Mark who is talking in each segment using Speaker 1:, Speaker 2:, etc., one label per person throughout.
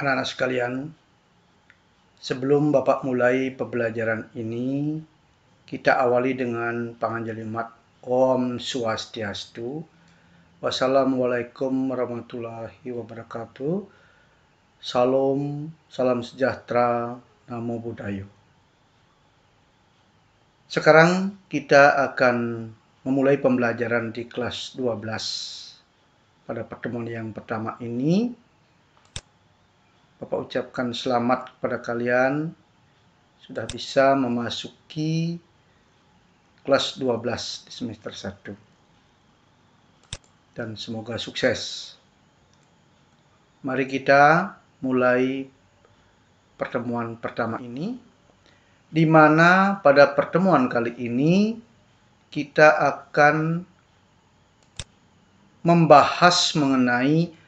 Speaker 1: Anak-anak sekalian, sebelum Bapak mulai pembelajaran ini, kita awali dengan panganjalimat Om Swastiastu. Wassalamualaikum warahmatullahi wabarakatuh. Salam, salam sejahtera, Namo Buddhaya. Sekarang kita akan memulai pembelajaran di kelas 12. Pada pertemuan yang pertama ini, Bapak ucapkan selamat kepada kalian sudah bisa memasuki kelas 12 di semester 1. Dan semoga sukses. Mari kita mulai pertemuan pertama ini, di mana pada pertemuan kali ini kita akan membahas mengenai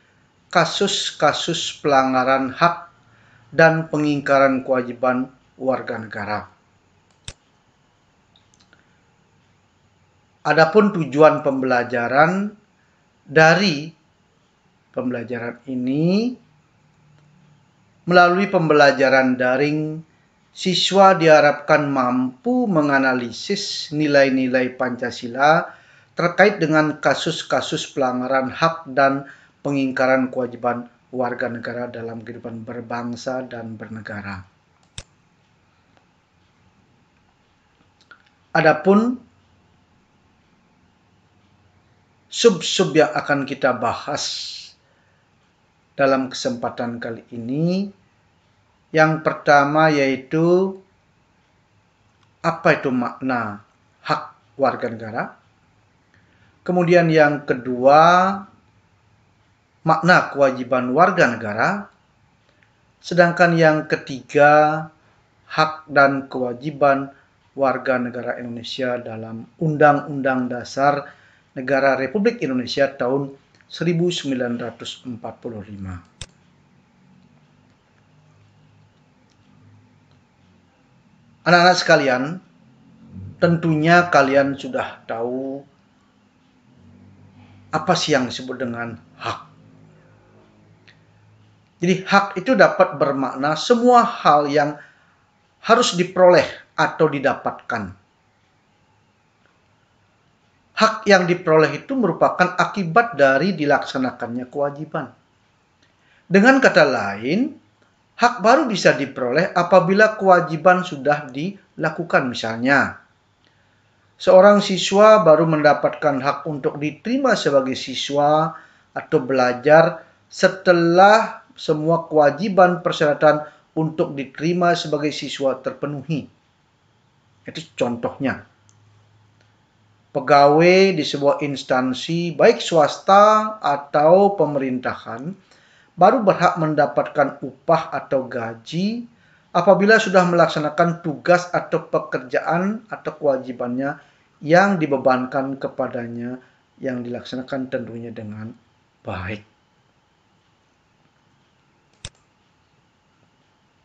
Speaker 1: kasus-kasus pelanggaran hak dan pengingkaran kewajiban warga negara. Adapun tujuan pembelajaran dari pembelajaran ini, melalui pembelajaran daring, siswa diharapkan mampu menganalisis nilai-nilai Pancasila terkait dengan kasus-kasus pelanggaran hak dan pengingkaran kewajiban warga negara dalam kehidupan berbangsa dan bernegara. Adapun sub-sub yang akan kita bahas dalam kesempatan kali ini, yang pertama yaitu apa itu makna hak warga negara. Kemudian yang kedua, makna kewajiban warga negara. Sedangkan yang ketiga, hak dan kewajiban warga negara Indonesia dalam Undang-Undang Dasar Negara Republik Indonesia tahun 1945. Anak-anak sekalian, tentunya kalian sudah tahu apa sih yang disebut dengan hak. Jadi hak itu dapat bermakna semua hal yang harus diperoleh atau didapatkan. Hak yang diperoleh itu merupakan akibat dari dilaksanakannya kewajiban. Dengan kata lain, hak baru bisa diperoleh apabila kewajiban sudah dilakukan. Misalnya, seorang siswa baru mendapatkan hak untuk diterima sebagai siswa atau belajar setelah semua kewajiban persyaratan untuk diterima sebagai siswa terpenuhi. Itu contohnya. Pegawai di sebuah instansi, baik swasta atau pemerintahan, baru berhak mendapatkan upah atau gaji apabila sudah melaksanakan tugas atau pekerjaan atau kewajibannya yang dibebankan kepadanya, yang dilaksanakan tentunya dengan baik.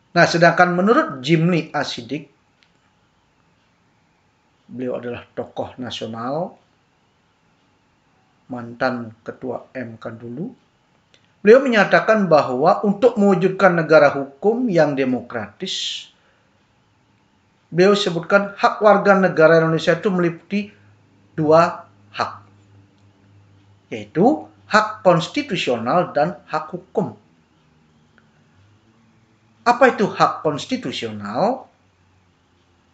Speaker 1: Nah, sedangkan menurut Jimli Asidik, beliau adalah tokoh nasional, mantan ketua MK dulu. Beliau menyatakan bahwa untuk mewujudkan negara hukum yang demokratis, beliau sebutkan hak warga negara Indonesia itu meliputi dua hak, yaitu hak konstitusional dan hak hukum. Apa itu hak konstitusional?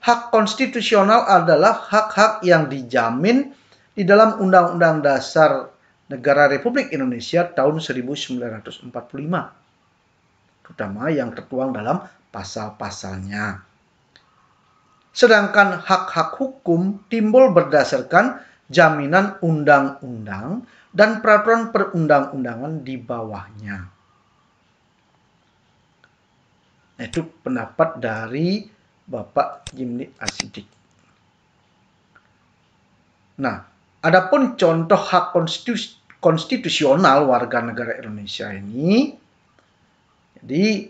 Speaker 1: Hak konstitusional adalah hak-hak yang dijamin di dalam Undang-Undang Dasar Negara Republik Indonesia tahun 1945, terutama yang tertuang dalam pasal-pasalnya. Sedangkan hak-hak hukum timbul berdasarkan jaminan undang-undang dan peraturan perundang-undangan di bawahnya. Itu pendapat dari Bapak Jimli Asidik. Nah, adapun contoh hak konstitusional warga negara Indonesia ini, jadi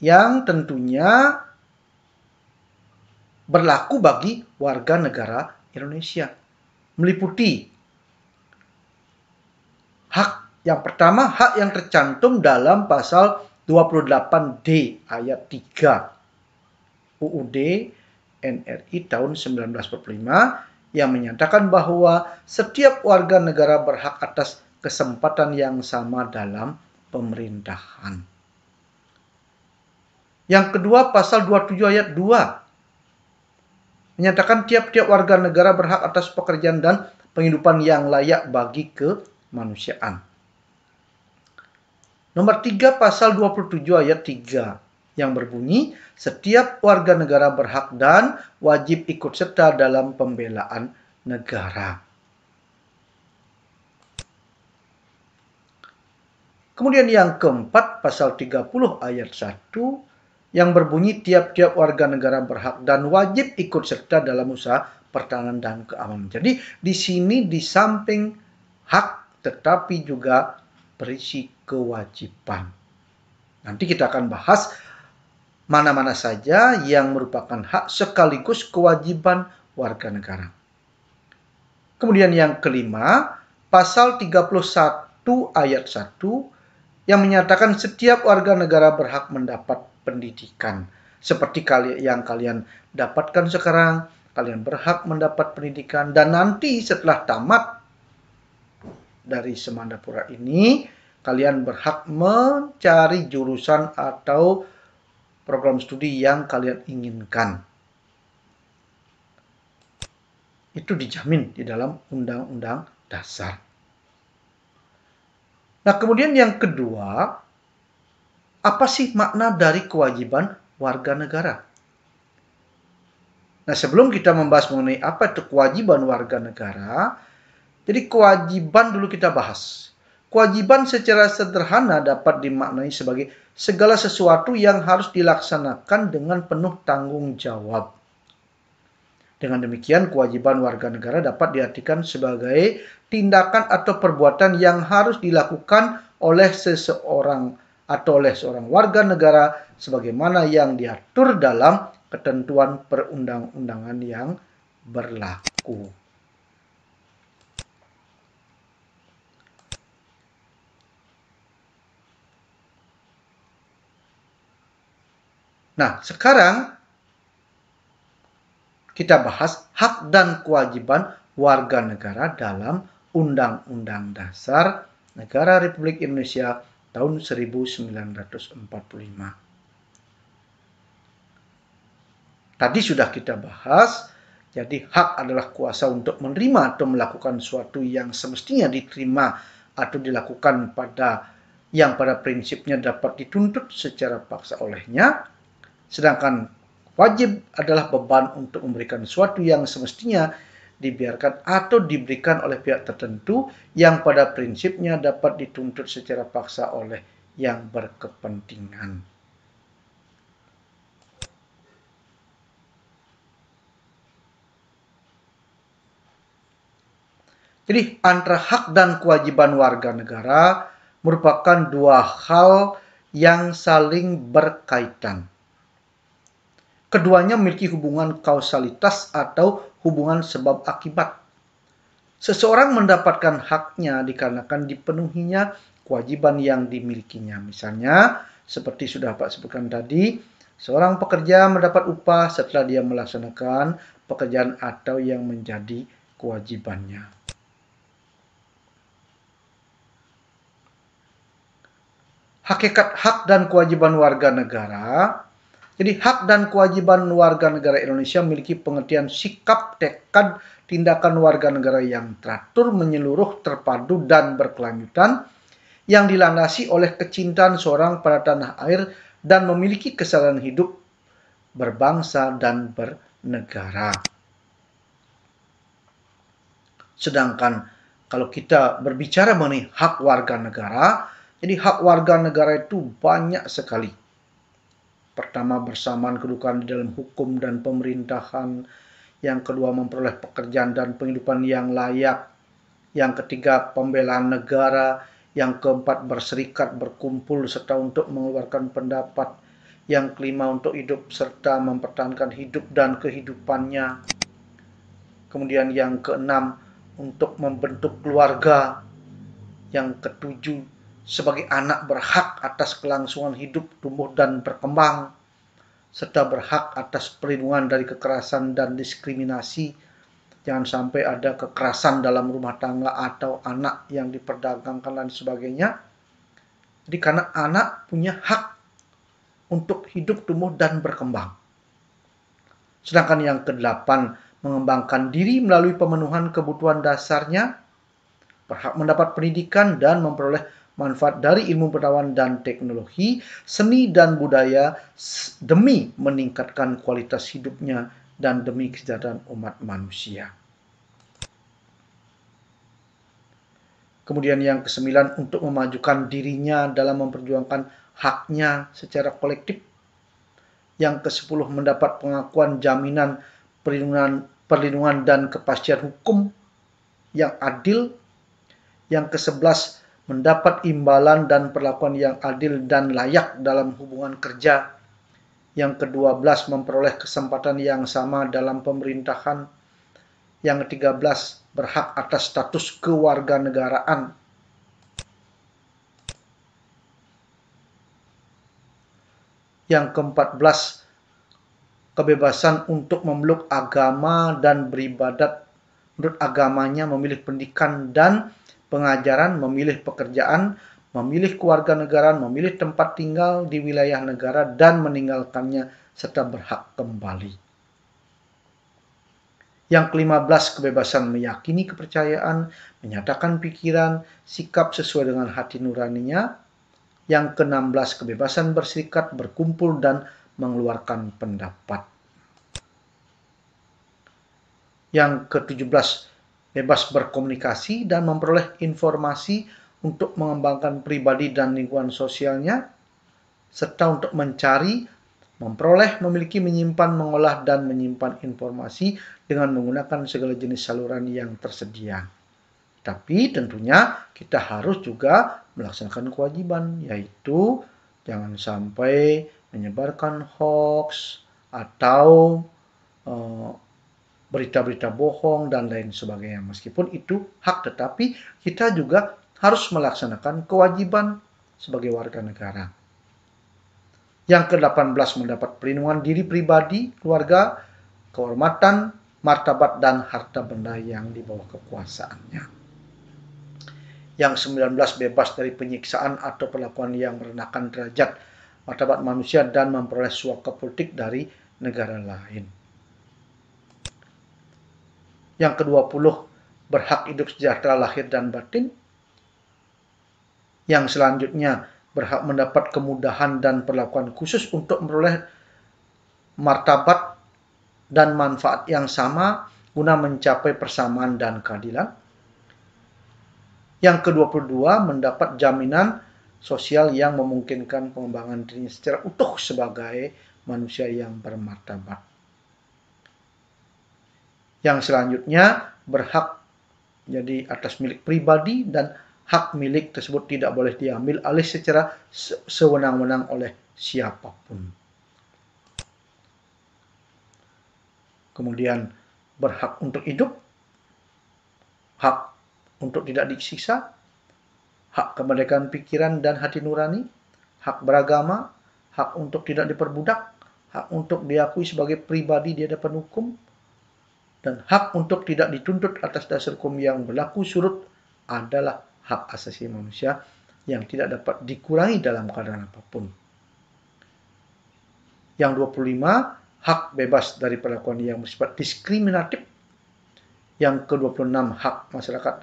Speaker 1: yang tentunya berlaku bagi warga negara Indonesia, meliputi hak yang pertama, hak yang tercantum dalam pasal 28D ayat 3 UUD NRI tahun 1945 yang menyatakan bahwa setiap warga negara berhak atas kesempatan yang sama dalam pemerintahan. Yang kedua, pasal 27 ayat 2 menyatakan tiap-tiap warga negara berhak atas pekerjaan dan penghidupan yang layak bagi kemanusiaan. Nomor 3, pasal 27 ayat 3 yang berbunyi, setiap warga negara berhak dan wajib ikut serta dalam pembelaan negara. Kemudian yang keempat, pasal 30 ayat 1 yang berbunyi tiap-tiap warga negara berhak dan wajib ikut serta dalam usaha pertahanan dan keamanan. Jadi di sini di samping hak tetapi juga berisi kewajiban. Nanti kita akan bahas mana-mana saja yang merupakan hak sekaligus kewajiban warga negara. Kemudian yang kelima, pasal 31 ayat 1 yang menyatakan setiap warga negara berhak mendapat pendidikan. Seperti yang kalian dapatkan sekarang, kalian berhak mendapat pendidikan dan nanti setelah tamat dari Semandapura ini, kalian berhak mencari jurusan atau program studi yang kalian inginkan. Itu dijamin di dalam Undang-Undang Dasar. Nah, kemudian yang kedua, apa sih makna dari kewajiban warga negara? Nah, sebelum kita membahas mengenai apa itu kewajiban warga negara, jadi kewajiban dulu kita bahas. Kewajiban secara sederhana dapat dimaknai sebagai segala sesuatu yang harus dilaksanakan dengan penuh tanggung jawab. Dengan demikian, kewajiban warga negara dapat diartikan sebagai tindakan atau perbuatan yang harus dilakukan oleh seseorang atau oleh seorang warga negara sebagaimana yang diatur dalam ketentuan perundang-undangan yang berlaku. Nah, sekarang kita bahas hak dan kewajiban warga negara dalam Undang-Undang Dasar Negara Republik Indonesia tahun 1945. Tadi sudah kita bahas, jadi hak adalah kuasa untuk menerima atau melakukan sesuatu yang semestinya diterima atau dilakukan yang pada prinsipnya dapat dituntut secara paksa olehnya. Sedangkan wajib adalah beban untuk memberikan sesuatu yang semestinya dibiarkan atau diberikan oleh pihak tertentu yang pada prinsipnya dapat dituntut secara paksa oleh yang berkepentingan. Jadi antara hak dan kewajiban warga negara merupakan dua hal yang saling berkaitan. Keduanya memiliki hubungan kausalitas atau hubungan sebab akibat. Seseorang mendapatkan haknya dikarenakan dipenuhinya kewajiban yang dimilikinya. Misalnya, seperti sudah Pak sebutkan tadi, seorang pekerja mendapat upah setelah dia melaksanakan pekerjaan atau yang menjadi kewajibannya. Hakikat hak dan kewajiban warga negara. Jadi hak dan kewajiban warga negara Indonesia memiliki pengertian sikap, tekad, tindakan warga negara yang teratur, menyeluruh, terpadu, dan berkelanjutan yang dilandasi oleh kecintaan seorang pada tanah air dan memiliki kesadaran hidup berbangsa dan bernegara. Sedangkan kalau kita berbicara mengenai hak warga negara, jadi hak warga negara itu banyak sekali. Pertama, bersamaan kedudukan di dalam hukum dan pemerintahan. Yang kedua, memperoleh pekerjaan dan penghidupan yang layak. Yang ketiga, pembelaan negara. Yang keempat, berserikat, berkumpul, serta untuk mengeluarkan pendapat. Yang kelima, untuk hidup serta mempertahankan hidup dan kehidupannya. Kemudian yang keenam, untuk membentuk keluarga. Yang ketujuh, sebagai anak berhak atas kelangsungan hidup, tumbuh, dan berkembang, serta berhak atas perlindungan dari kekerasan dan diskriminasi. Jangan sampai ada kekerasan dalam rumah tangga atau anak yang diperdagangkan dan sebagainya. Jadi karena anak punya hak untuk hidup, tumbuh, dan berkembang. Sedangkan yang kedelapan, mengembangkan diri melalui pemenuhan kebutuhan dasarnya, berhak mendapat pendidikan dan memperoleh manfaat dari ilmu pengetahuan dan teknologi, seni dan budaya demi meningkatkan kualitas hidupnya dan demi kesejahteraan umat manusia. Kemudian yang kesembilan, untuk memajukan dirinya dalam memperjuangkan haknya secara kolektif. Yang ke-10, mendapat pengakuan, jaminan, perlindungan dan kepastian hukum yang adil. Yang ke-11, mendapat imbalan dan perlakuan yang adil dan layak dalam hubungan kerja. Yang ke-12, memperoleh kesempatan yang sama dalam pemerintahan. Yang ke-13, berhak atas status kewarganegaraan. Yang ke-14, kebebasan untuk memeluk agama dan beribadat menurut agamanya, memilih pendidikan dan pengajaran, memilih pekerjaan, memilih kewarganegaraan, memilih tempat tinggal di wilayah negara dan meninggalkannya, serta berhak kembali. Yang ke-15, kebebasan meyakini kepercayaan, menyatakan pikiran, sikap sesuai dengan hati nuraninya. Yang ke-16, kebebasan berserikat, berkumpul, dan mengeluarkan pendapat. Yang ke-17, bebas berkomunikasi dan memperoleh informasi untuk mengembangkan pribadi dan lingkungan sosialnya, serta untuk mencari, memperoleh, memiliki, menyimpan, mengolah, dan menyimpan informasi dengan menggunakan segala jenis saluran yang tersedia. Tapi tentunya kita harus juga melaksanakan kewajiban, yaitu jangan sampai menyebarkan hoax atau berita-berita bohong dan lain sebagainya. Meskipun itu hak, tetapi kita juga harus melaksanakan kewajiban sebagai warga negara. Yang ke-18, mendapat perlindungan diri pribadi, keluarga, kehormatan, martabat, dan harta benda yang di bawah kekuasaannya. Yang 19, bebas dari penyiksaan atau perlakuan yang merendahkan derajat martabat manusia dan memperoleh suaka politik dari negara lain. Yang ke-20, berhak hidup sejahtera lahir dan batin. Yang selanjutnya, berhak mendapat kemudahan dan perlakuan khusus untuk memperoleh martabat dan manfaat yang sama guna mencapai persamaan dan keadilan. Yang ke-22, mendapat jaminan sosial yang memungkinkan pengembangan dirinya secara utuh sebagai manusia yang bermartabat. Yang selanjutnya, berhak jadi atas milik pribadi dan hak milik tersebut tidak boleh diambil alih secara sewenang-wenang oleh siapapun. Kemudian berhak untuk hidup, hak untuk tidak disiksa, hak kemerdekaan pikiran dan hati nurani, hak beragama, hak untuk tidak diperbudak, hak untuk diakui sebagai pribadi di hadapan hukum, dan hak untuk tidak dituntut atas dasar hukum yang berlaku surut adalah hak asasi manusia yang tidak dapat dikurangi dalam keadaan apapun. Yang 25, hak bebas dari perlakuan yang bersifat diskriminatif. Yang ke-26, hak masyarakat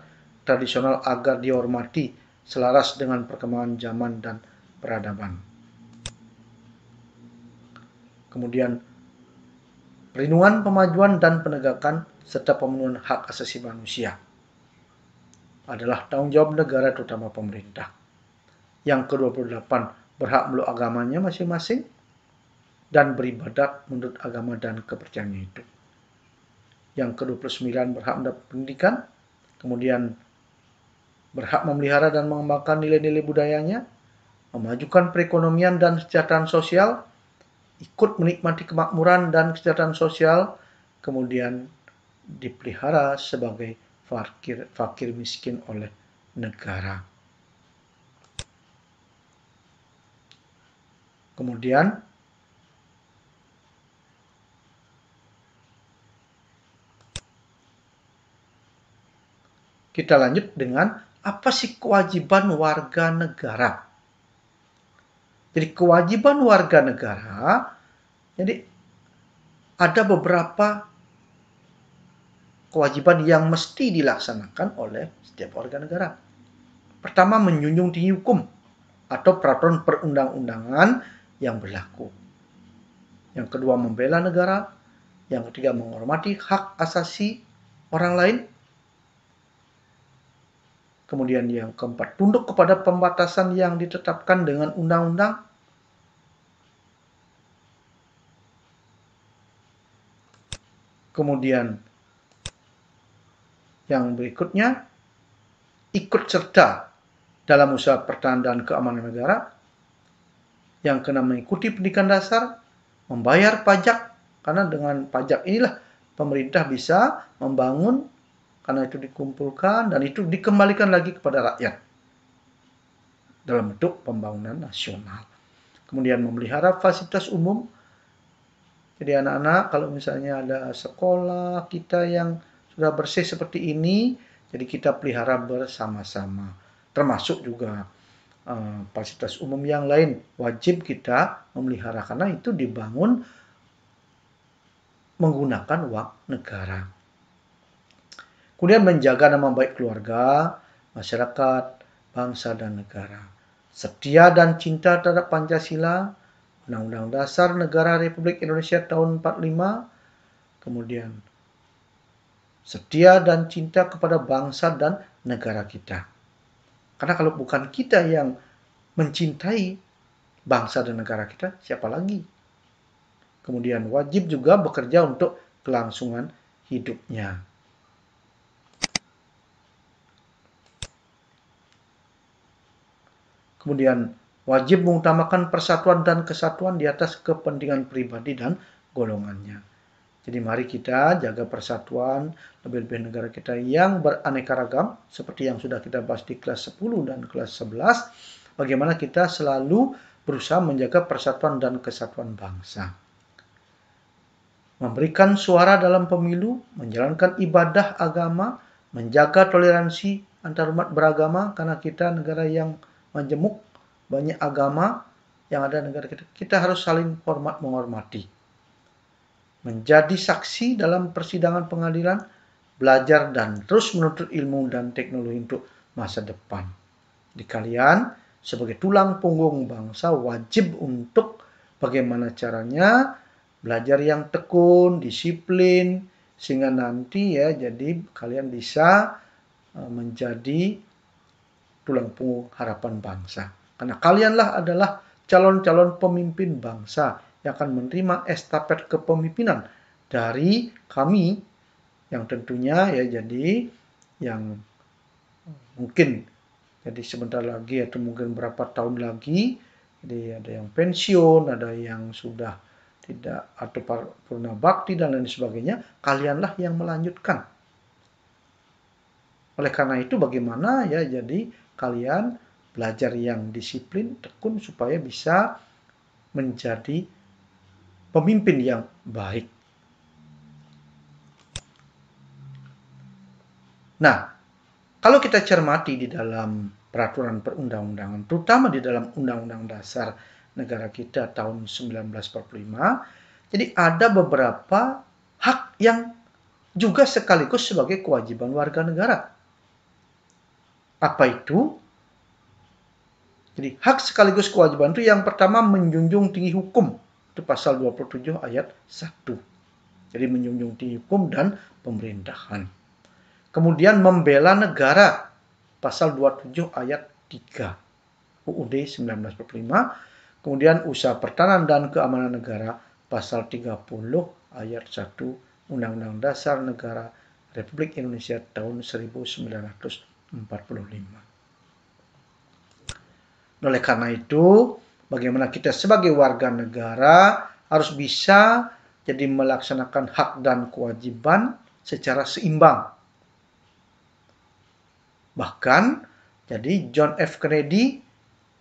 Speaker 1: tradisional agar dihormati selaras dengan perkembangan zaman dan peradaban. Kemudian perlindungan, pemajuan, dan penegakan serta pemenuhan hak asasi manusia adalah tanggung jawab negara, terutama pemerintah. Yang ke-28, berhak meluk agamanya masing-masing dan beribadat menurut agama dan kepercayaannya itu. Yang ke-29, berhak mendapat pendidikan, kemudian berhak memelihara dan mengembangkan nilai-nilai budayanya, memajukan perekonomian dan kesejahteraan sosial, ikut menikmati kemakmuran dan kesejahteraan sosial, kemudian dipelihara sebagai fakir miskin oleh negara. Kemudian kita lanjut dengan apa sih kewajiban warga negara. Jadi kewajiban warga negara, jadi ada beberapa kewajiban yang mesti dilaksanakan oleh setiap warga negara. Pertama, menjunjung tinggi hukum atau peraturan perundang-undangan yang berlaku. Yang kedua, membela negara. Yang ketiga, menghormati hak asasi orang lain. Kemudian yang keempat, tunduk kepada pembatasan yang ditetapkan dengan undang-undang. Kemudian yang berikutnya, ikut serta dalam usaha pertahanan dan keamanan negara. Yang keenam, mengikuti pendidikan dasar, membayar pajak, karena dengan pajak inilah pemerintah bisa membangun, karena itu dikumpulkan dan itu dikembalikan lagi kepada rakyat dalam bentuk pembangunan nasional. Kemudian memelihara fasilitas umum. Jadi anak-anak, kalau misalnya ada sekolah kita yang sudah bersih seperti ini, jadi kita pelihara bersama-sama. Termasuk juga fasilitas umum yang lain wajib kita memelihara karena itu dibangun menggunakan uang negara. Kemudian menjaga nama baik keluarga, masyarakat, bangsa, dan negara. Setia dan cinta terhadap Pancasila, Undang-Undang Dasar Negara Republik Indonesia tahun 45, kemudian setia dan cinta kepada bangsa dan negara kita. Karena kalau bukan kita yang mencintai bangsa dan negara kita, siapa lagi? Kemudian wajib juga bekerja untuk kelangsungan hidupnya. Kemudian wajib mengutamakan persatuan dan kesatuan di atas kepentingan pribadi dan golongannya. Jadi mari kita jaga persatuan, lebih-lebih negara kita yang beraneka ragam, seperti yang sudah kita bahas di kelas 10 dan kelas 11, bagaimana kita selalu berusaha menjaga persatuan dan kesatuan bangsa. Memberikan suara dalam pemilu, menjalankan ibadah agama, menjaga toleransi antar umat beragama, karena kita negara yang majemuk, banyak agama yang ada di negara kita. Kita harus saling hormat menghormati. Menjadi saksi dalam persidangan pengadilan, belajar dan terus menuntut ilmu dan teknologi untuk masa depan. Di kalian sebagai tulang punggung bangsa wajib untuk bagaimana caranya belajar yang tekun, disiplin, sehingga nanti ya jadi kalian bisa menjadi tulang punggung harapan bangsa. Karena kalianlah adalah calon-calon pemimpin bangsa yang akan menerima estafet kepemimpinan dari kami yang tentunya ya jadi yang mungkin jadi sebentar lagi atau mungkin berapa tahun lagi, jadi ada yang pensiun, ada yang sudah tidak atau purna bakti dan lain sebagainya, kalianlah yang melanjutkan. Oleh karena itu bagaimana ya jadi kalian belajar yang disiplin, tekun supaya bisa menjadi pemimpin yang baik. Nah, kalau kita cermati di dalam peraturan perundang-undangan, terutama di dalam Undang-Undang Dasar negara kita tahun 1945, jadi ada beberapa hak yang juga sekaligus sebagai kewajiban warga negara. Apa itu? Jadi hak sekaligus kewajiban itu yang pertama menjunjung tinggi hukum. Itu pasal 27 ayat 1. Jadi menjunjung tinggi hukum dan pemerintahan. Kemudian membela negara. Pasal 27 ayat 3. UUD 1945. Kemudian usaha pertahanan dan keamanan negara. Pasal 30 ayat 1 Undang-Undang Dasar Negara Republik Indonesia tahun 1945. Oleh karena itu, bagaimana kita sebagai warga negara harus bisa jadi melaksanakan hak dan kewajiban secara seimbang. Bahkan, jadi John F. Kennedy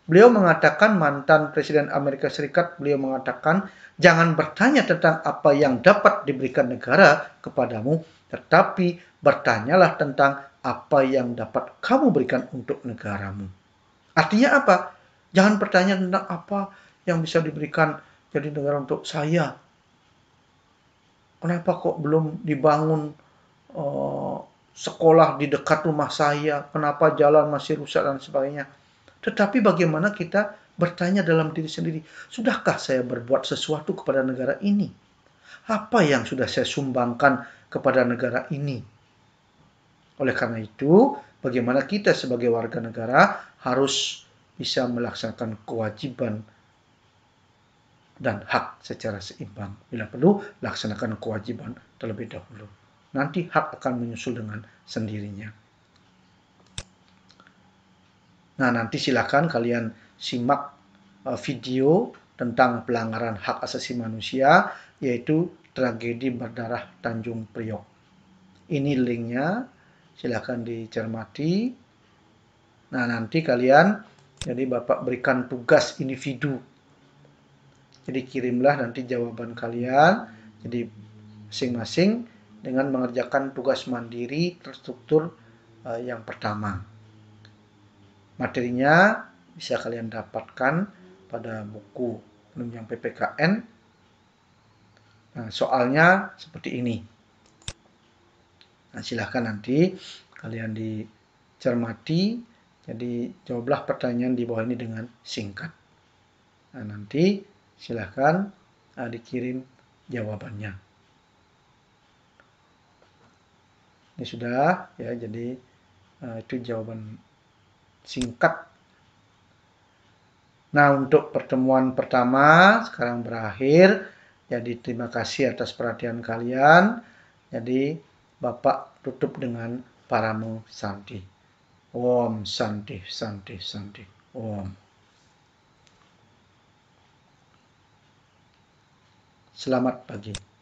Speaker 1: Beliau mengatakan, mantan Presiden Amerika Serikat, beliau mengatakan, jangan bertanya tentang apa yang dapat diberikan negara kepadamu, tetapi bertanyalah tentang apa yang dapat kamu berikan untuk negaramu. Artinya apa? Jangan bertanya tentang apa yang bisa diberikan jadi negara untuk saya. Kenapa kok belum dibangun sekolah di dekat rumah saya? Kenapa jalan masih rusak dan sebagainya? Tetapi bagaimana kita bertanya dalam diri sendiri, sudahkah saya berbuat sesuatu kepada negara ini? Apa yang sudah saya sumbangkan kepada negara ini? Oleh karena itu, bagaimana kita sebagai warga negara harus bisa melaksanakan kewajiban dan hak secara seimbang. Bila perlu, laksanakan kewajiban terlebih dahulu. Nanti hak akan menyusul dengan sendirinya. Nah, nanti silakan kalian simak video tentang pelanggaran hak asasi manusia, yaitu tragedi berdarah Tanjung Priok. Ini linknya, silakan dicermati. Nah, nanti kalian, jadi Bapak berikan tugas individu. Jadi kirimlah nanti jawaban kalian, jadi masing-masing dengan mengerjakan tugas mandiri terstruktur yang pertama. Materinya bisa kalian dapatkan pada buku penunjang PPKN. Nah, soalnya seperti ini. Nah, silahkan nanti kalian dicermati. Jadi jawablah pertanyaan di bawah ini dengan singkat. Nah, nanti silahkan dikirim jawabannya. Ini sudah ya, jadi itu jawaban singkat. Nah, untuk pertemuan pertama sekarang berakhir. Jadi terima kasih atas perhatian kalian. Jadi Bapak tutup dengan Paramo Santi. Om Santi, Santi, Santi. Om. Selamat pagi.